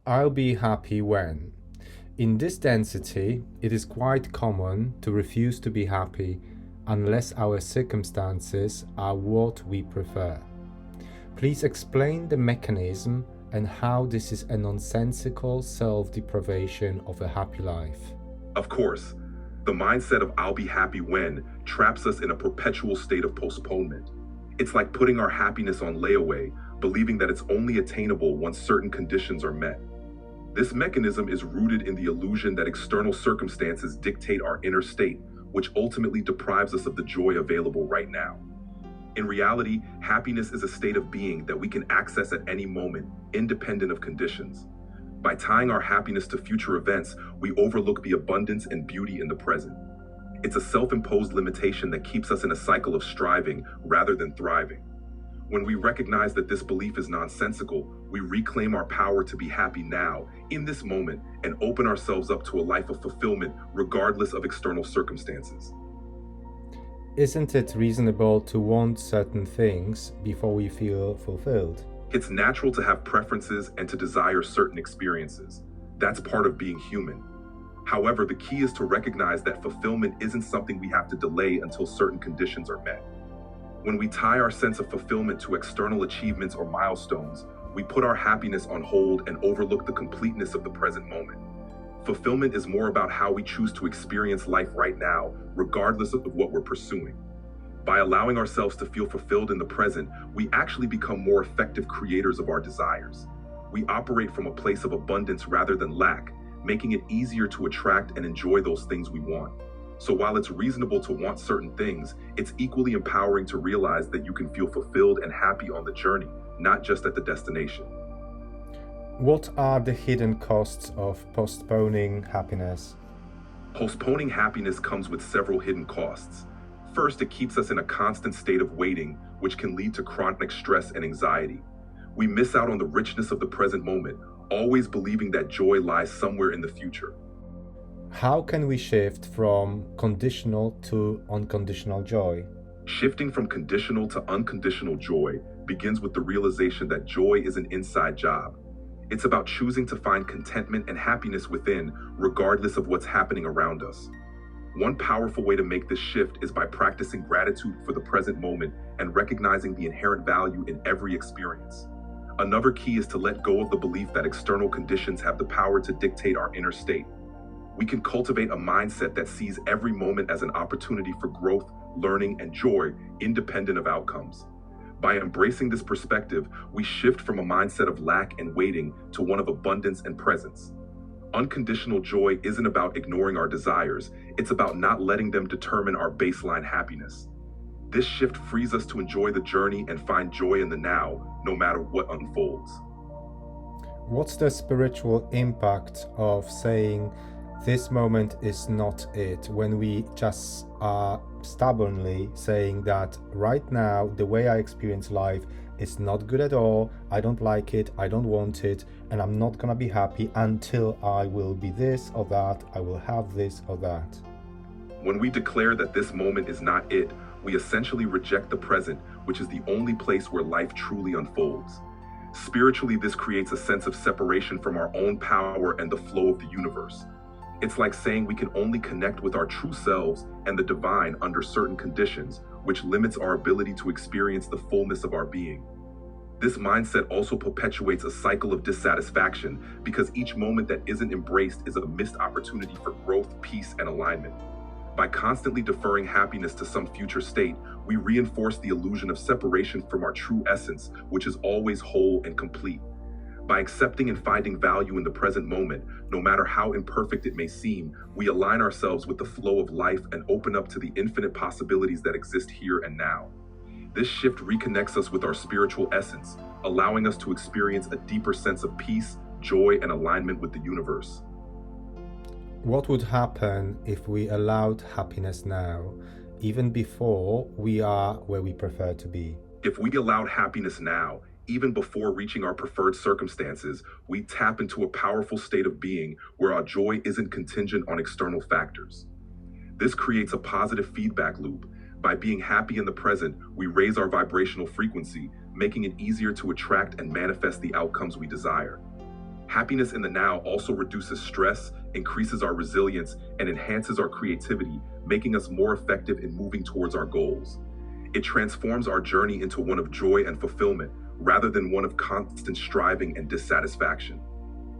I'll be happy when. In this density, it is quite common to refuse to be happy unless our circumstances are what we prefer. Please explain the mechanism and how this is a nonsensical self-deprivation of a happy life. Of course, the mindset of I'll be happy when traps us in a perpetual state of postponement. It's like putting our happiness on layaway, believing that it's only attainable once certain conditions are met. This mechanism is rooted in the illusion that external circumstances dictate our inner state, which ultimately deprives us of the joy available right now. In reality, happiness is a state of being that we can access at any moment, independent of conditions. By tying our happiness to future events, we overlook the abundance and beauty in the present. It's a self-imposed limitation that keeps us in a cycle of striving rather than thriving. When we recognize that this belief is nonsensical, we reclaim our power to be happy now, in this moment, and open ourselves up to a life of fulfillment regardless of external circumstances. Isn't it reasonable to want certain things before we feel fulfilled? It's natural to have preferences and to desire certain experiences. That's part of being human. However, the key is to recognize that fulfillment isn't something we have to delay until certain conditions are met. When we tie our sense of fulfillment to external achievements or milestones, we put our happiness on hold and overlook the completeness of the present moment. Fulfillment is more about how we choose to experience life right now, regardless of what we're pursuing. By allowing ourselves to feel fulfilled in the present, we actually become more effective creators of our desires. We operate from a place of abundance rather than lack, making it easier to attract and enjoy those things we want. So while it's reasonable to want certain things, it's equally empowering to realize that you can feel fulfilled and happy on the journey, not just at the destination. What are the hidden costs of postponing happiness? Postponing happiness comes with several hidden costs. First, it keeps us in a constant state of waiting, which can lead to chronic stress and anxiety. We miss out on the richness of the present moment, always believing that joy lies somewhere in the future. How can we shift from conditional to unconditional joy? Shifting from conditional to unconditional joy begins with the realization that joy is an inside job. It's about choosing to find contentment and happiness within, regardless of what's happening around us. One powerful way to make this shift is by practicing gratitude for the present moment and recognizing the inherent value in every experience. Another key is to let go of the belief that external conditions have the power to dictate our inner state. We can cultivate a mindset that sees every moment as an opportunity for growth, learning, and joy, independent of outcomes. By embracing this perspective, we shift from a mindset of lack and waiting to one of abundance and presence. Unconditional joy isn't about ignoring our desires, it's about not letting them determine our baseline happiness. This shift frees us to enjoy the journey and find joy in the now, no matter what unfolds. What's the spiritual impact of saying this moment is not it when we just are stubbornly saying that right now the way I experience life is not good at all, I don't like it, I don't want it, and I'm not gonna be happy until I will be this or that, I will have this or that? When we declare that this moment is not it, we essentially reject the present, which is the only place where life truly unfolds. Spiritually, this creates a sense of separation from our own power and the flow of the universe. It's like saying we can only connect with our true selves and the divine under certain conditions, which limits our ability to experience the fullness of our being. This mindset also perpetuates a cycle of dissatisfaction because each moment that isn't embraced is a missed opportunity for growth, peace, and alignment. By constantly deferring happiness to some future state, we reinforce the illusion of separation from our true essence, which is always whole and complete. By accepting and finding value in the present moment, no matter how imperfect it may seem, we align ourselves with the flow of life and open up to the infinite possibilities that exist here and now. This shift reconnects us with our spiritual essence, allowing us to experience a deeper sense of peace, joy, and alignment with the universe. What would happen if we allowed happiness now, even before we are where we prefer to be? If we allowed happiness now, even before reaching our preferred circumstances, we tap into a powerful state of being where our joy isn't contingent on external factors. This creates a positive feedback loop. By being happy in the present, we raise our vibrational frequency, making it easier to attract and manifest the outcomes we desire. Happiness in the now also reduces stress, increases our resilience, and enhances our creativity, making us more effective in moving towards our goals. It transforms our journey into one of joy and fulfillment, rather than one of constant striving and dissatisfaction.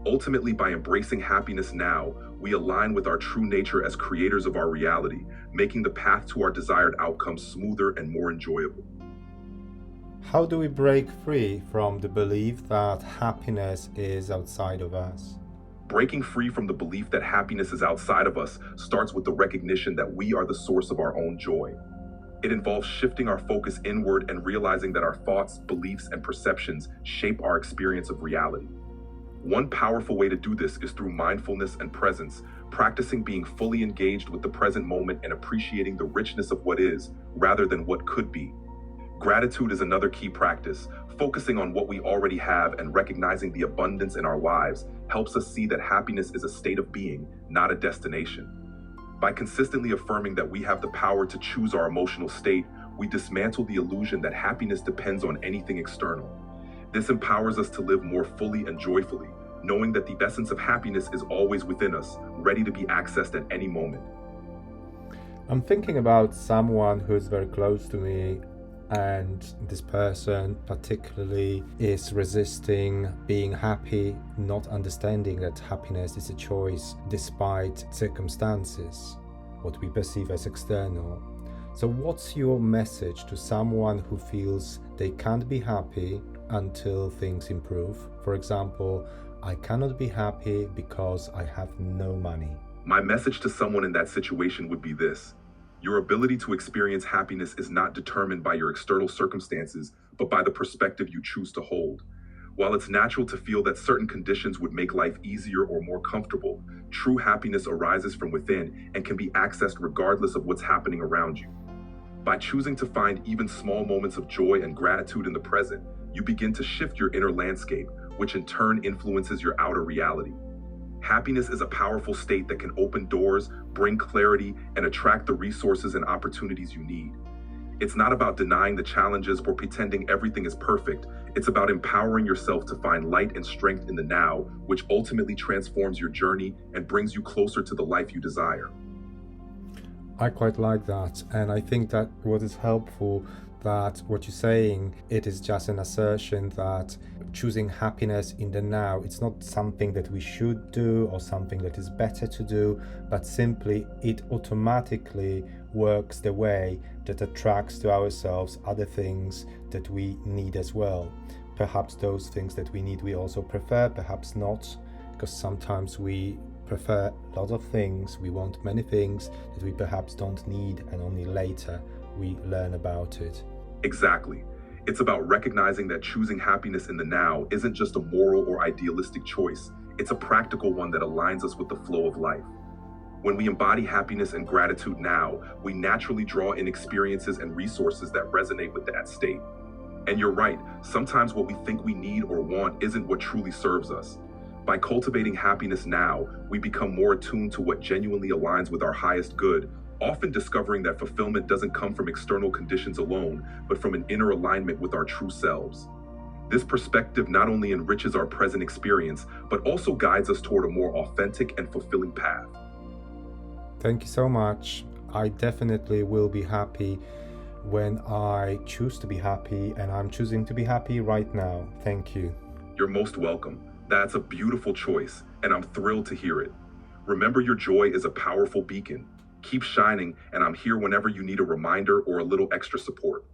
Ultimately, by embracing happiness now, we align with our true nature as creators of our reality, making the path to our desired outcomes smoother and more enjoyable. How do we break free from the belief that happiness is outside of us? Breaking free from the belief that happiness is outside of us starts with the recognition that we are the source of our own joy. It involves shifting our focus inward and realizing that our thoughts, beliefs, and perceptions shape our experience of reality. One powerful way to do this is through mindfulness and presence, practicing being fully engaged with the present moment and appreciating the richness of what is, rather than what could be. Gratitude is another key practice. Focusing on what we already have and recognizing the abundance in our lives helps us see that happiness is a state of being, not a destination. By consistently affirming that we have the power to choose our emotional state, we dismantle the illusion that happiness depends on anything external. This empowers us to live more fully and joyfully, knowing that the essence of happiness is always within us, ready to be accessed at any moment. I'm thinking about someone who's very close to me, and this person particularly is resisting being happy, not understanding that happiness is a choice despite circumstances, what we perceive as external. So what's your message to someone who feels they can't be happy until things improve? For example, I cannot be happy because I have no money. My message to someone in that situation would be this: your ability to experience happiness is not determined by your external circumstances, but by the perspective you choose to hold. While it's natural to feel that certain conditions would make life easier or more comfortable, true happiness arises from within and can be accessed regardless of what's happening around you. By choosing to find even small moments of joy and gratitude in the present, you begin to shift your inner landscape, which in turn influences your outer reality. Happiness is a powerful state that can open doors, bring clarity, and attract the resources and opportunities you need. It's not about denying the challenges or pretending everything is perfect. It's about empowering yourself to find light and strength in the now, which ultimately transforms your journey and brings you closer to the life you desire. I quite like that, and I think that what is helpful, that what you're saying, it is just an assertion that choosing happiness in the now, it's not something that we should do or something that is better to do, but simply it automatically works the way that attracts to ourselves other things that we need as well. Perhaps those things that we need we also prefer, perhaps not, because sometimes we prefer a lot of things, we want many things that we perhaps don't need, and only later we learn about it. Exactly. It's about recognizing that choosing happiness in the now isn't just a moral or idealistic choice, it's a practical one that aligns us with the flow of life. When we embody happiness and gratitude now, we naturally draw in experiences and resources that resonate with that state. And you're right, sometimes what we think we need or want isn't what truly serves us. By cultivating happiness now, we become more attuned to what genuinely aligns with our highest good, often discovering that fulfillment doesn't come from external conditions alone, but from an inner alignment with our true selves. This perspective not only enriches our present experience, but also guides us toward a more authentic and fulfilling path. Thank you so much. I definitely will be happy when I choose to be happy, and I'm choosing to be happy right now. Thank you. You're most welcome. That's a beautiful choice, and I'm thrilled to hear it. Remember, your joy is a powerful beacon. Keep shining, and I'm here whenever you need a reminder or a little extra support.